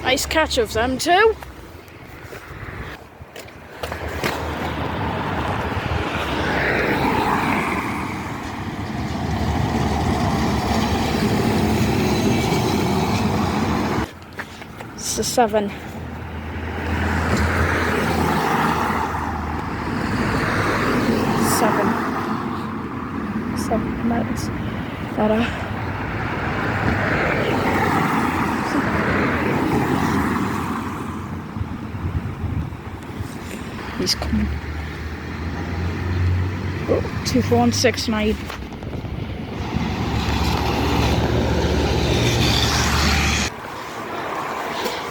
Nice catch of them too. It's a 7. 7 minutes. Better. He's coming. Oh, 24169.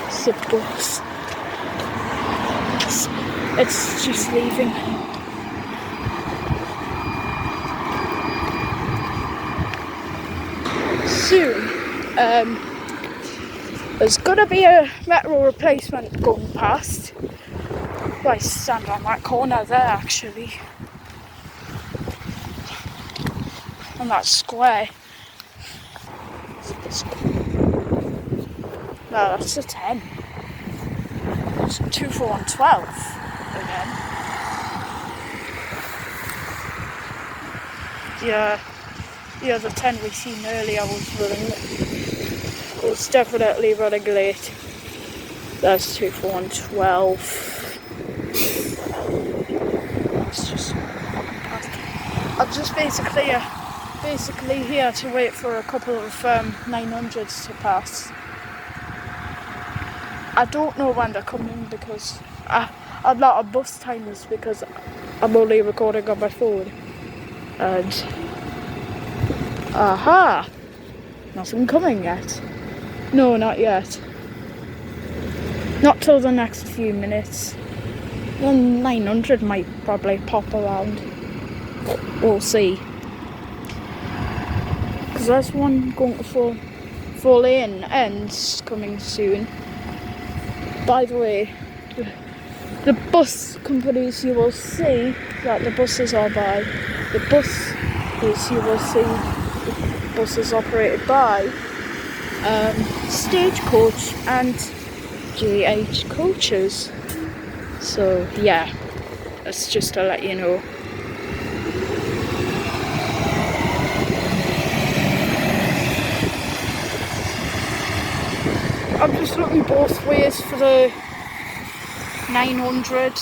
It's a bus. It's just leaving. Soon, there's gonna be a metro replacement going past. I stand on that corner there actually. On that square. No, that's a 10. It's 24112 again. Yeah, the 10 we seen earlier was definitely running late. That's 24112. It's just I'm just basically here to wait for a couple of 900s to pass. I don't know when they're coming because I'm not on bus times because I'm only recording on my phone. And aha! Nothing coming yet. No, not yet. Not till the next few minutes. Then 900 might probably pop around. We'll see. Because there's one going to fall in and coming soon. By the way, the bus companies you will see that the buses are by, the buses you will see, the buses operated by Stagecoach and GH coaches. So yeah, that's just to let you know. I'm just looking both ways for the 900.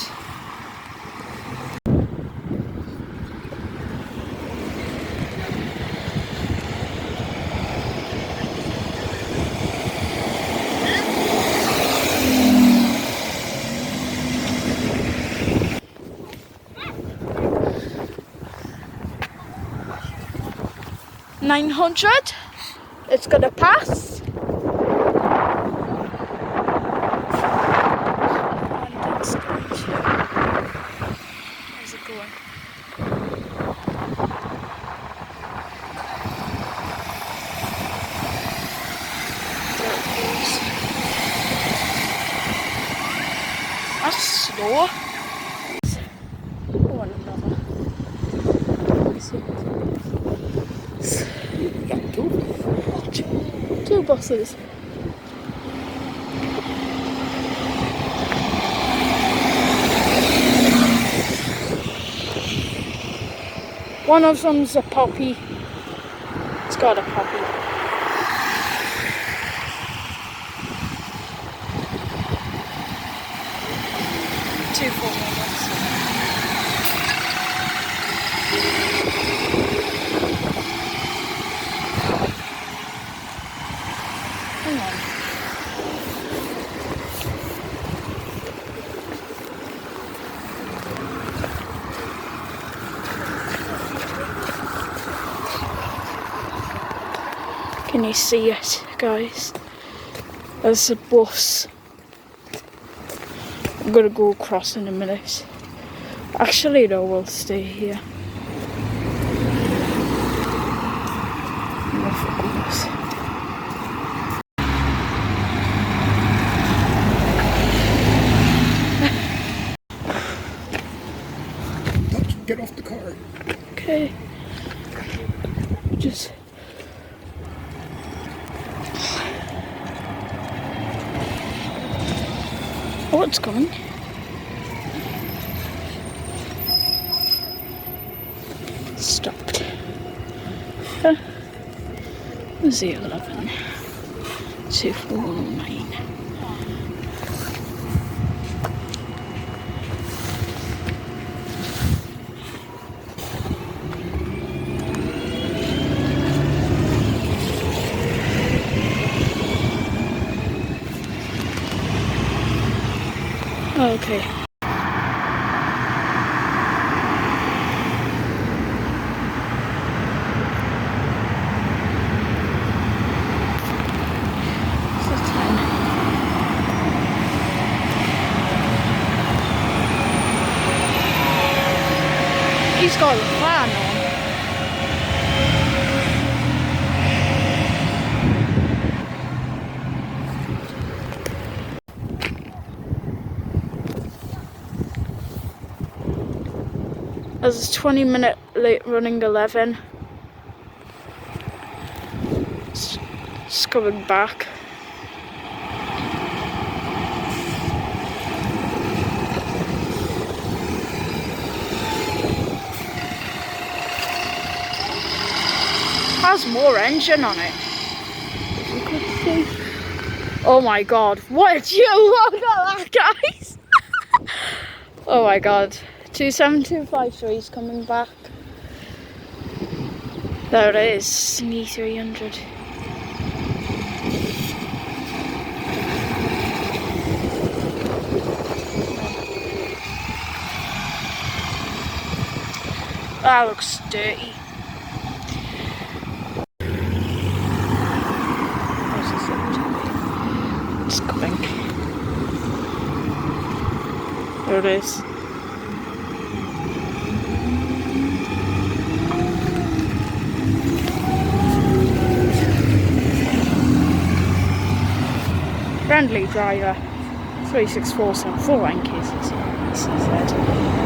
It's gonna pass. How's it going? That's slow. Oh, another. Yeah, two buses. One of them's a poppy. It's got a poppy. Two 4 minutes. Hang on. Can you see it, guys? There's a bus. I'm gonna go across in a minute. Actually, no, we'll stay here. Oh, for goodness. Get off the car. Okay. Just. Oh, it's coming. Stopped. The 11 249. Okay. He's got a fan on. There's a 20-minute late running 11. It's coming back. Has more engine on it. If you could see. Oh my god, what did you look at that, guys? Oh my god. 27253 is coming back. There it is, an E300. That looks dirty. It's coming. There it is. Friendly driver. 36474 rank cases, he said.